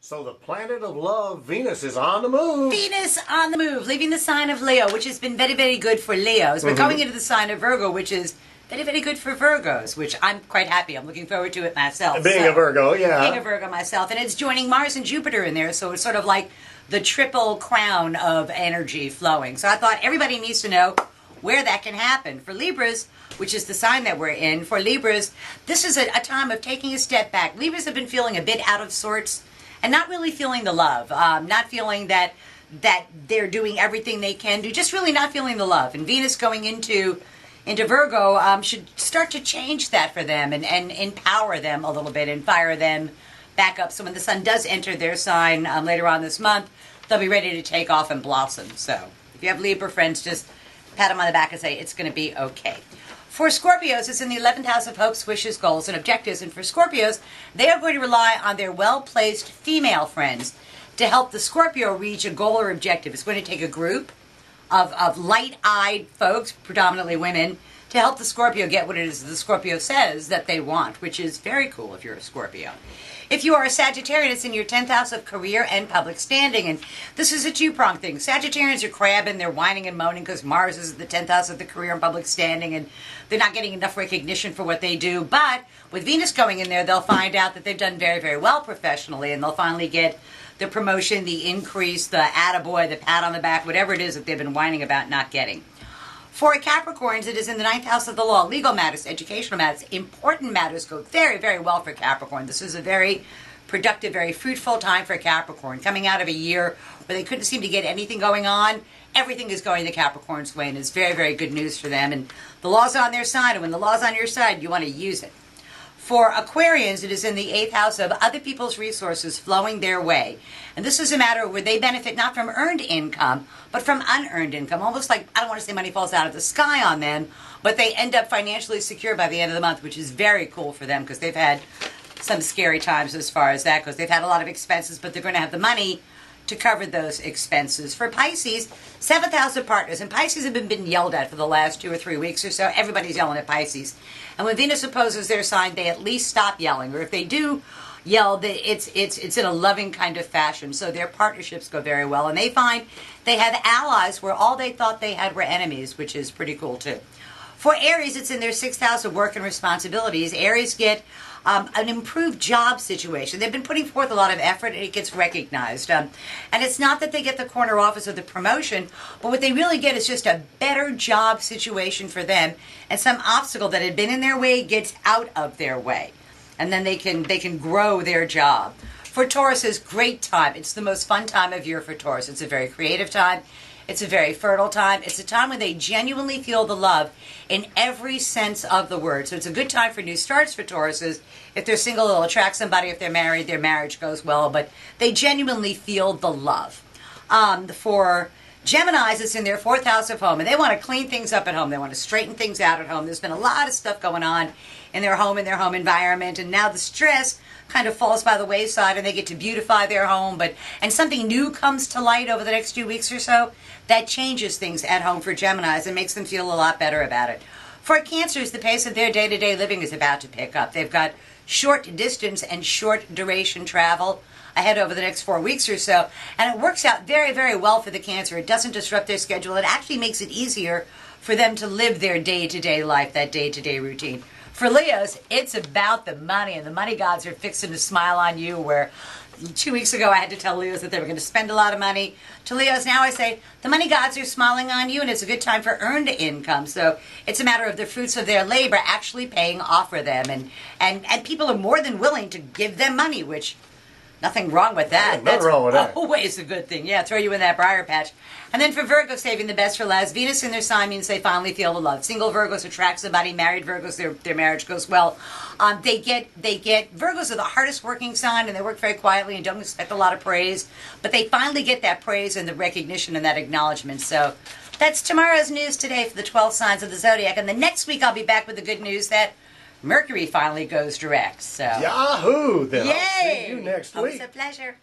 So the planet of love, Venus, is on the move. Venus on the move, leaving the sign of Leo, which has been very, very good for Leos. We're going into the sign of Virgo, which is very, very good for Virgos, which I'm quite happy. I'm looking forward to it myself. Being a Virgo, yeah. Being a Virgo myself. And it's joining Mars and Jupiter in there, so it's sort of like the triple crown of energy flowing. So I thought everybody needs to know where that can happen. For Libras, which is the sign that we're in, for Libras, this is a time of taking a step back. Libras have been feeling a bit out of sorts and not really feeling the love, not feeling that they're doing everything they can do, just really not feeling the love. And Venus going into Virgo should start to change that for them and empower them a little bit and fire them back up. So when the sun does enter their sign later on this month, they'll be ready to take off and blossom. So if you have Libra friends, just pat them on the back and say, it's going to be okay. For Scorpios, it's in the 11th house of hopes, wishes, goals, and objectives. And for Scorpios, they are going to rely on their well-placed female friends to help the Scorpio reach a goal or objective. It's going to take a group of light-eyed folks, predominantly women, to help the Scorpio get what it is the Scorpio says that they want, which is very cool if you're a Scorpio. If you are a Sagittarian, it's in your 10th house of career and public standing. And this is a two-pronged thing. Sagittarians are crabbing, they're whining and moaning because Mars is the 10th house of the career and public standing, and they're not getting enough recognition for what they do. But with Venus going in there, they'll find out that they've done very, very well professionally, and they'll finally get the promotion, the increase, the attaboy, the pat on the back, whatever it is that they've been whining about not getting. For Capricorns, it is in the 9th house of the law. Legal matters, educational matters, important matters go very, very well for Capricorn. This is a very productive, very fruitful time for Capricorn. Coming out of a year where they couldn't seem to get anything going on, everything is going the Capricorn's way, and it's very, very good news for them. And the law's on their side, and when the law's on your side, you want to use it. For Aquarians, it is in the 8th house of other people's resources flowing their way. And this is a matter where they benefit not from earned income, but from unearned income. Almost like, I don't want to say money falls out of the sky on them, but they end up financially secure by the end of the month, which is very cool for them because they've had some scary times as far as that goes. They've had a lot of expenses, but they're going to have the money to cover those expenses. For Pisces, 7th house of partners, and Pisces have been yelled at for the last 2 or 3 weeks or so. Everybody's yelling at Pisces. And when Venus opposes their sign, they at least stop yelling. Or if they do yell, it's in a loving kind of fashion. So their partnerships go very well. And they find they have allies where all they thought they had were enemies, which is pretty cool too. For Aries, it's in their 6th house of work and responsibilities. Aries get an improved job situation. They've been putting forth a lot of effort, and it gets recognized. And it's not that they get the corner office or the promotion, but what they really get is just a better job situation for them, and some obstacle that had been in their way gets out of their way. And then they can grow their job. For Taurus, it's great time. It's the most fun time of year for Taurus. It's a very creative time. It's a very fertile time. It's a time when they genuinely feel the love in every sense of the word. So it's a good time for new starts for Tauruses. If they're single, they'll attract somebody. If they're married, their marriage goes well. But they genuinely feel the love. For Geminis, it's in their 4th house of home. And they want to clean things up at home. They want to straighten things out at home. There's been a lot of stuff going on in their home environment. And now the stress kind of falls by the wayside, and they get to beautify their home. And something new comes to light over the next 2 weeks or so that changes things at home for Geminis and makes them feel a lot better about it. For Cancers, the pace of their day-to-day living is about to pick up. They've got short distance and short duration travel ahead over the next 4 weeks or so, and it works out very, very well for the Cancer. It doesn't disrupt their schedule. It actually makes it easier for them to live their day-to-day life, that day-to-day routine. For Leos, it's about the money, and the money gods are fixing to smile on you, where 2 weeks ago I had to tell Leos that they were going to spend a lot of money. To Leos now I say, the money gods are smiling on you, and it's a good time for earned income. So it's a matter of the fruits of their labor actually paying off for them. And people are more than willing to give them money, which, nothing wrong with that. Nothing wrong with that. Always a good thing. Yeah, throw you in that briar patch. And then for Virgo, saving the best for last, Venus in their sign means they finally feel the love. Single Virgos attract somebody. Married Virgos, their marriage goes well. Virgos are the hardest working sign, and they work very quietly and don't expect a lot of praise. But they finally get that praise and the recognition and that acknowledgement. So that's tomorrow's news today for the 12 signs of the zodiac. And the next week I'll be back with the good news that Mercury finally goes direct. So Yahoo! Then yay! I'll see you next week. It's a pleasure.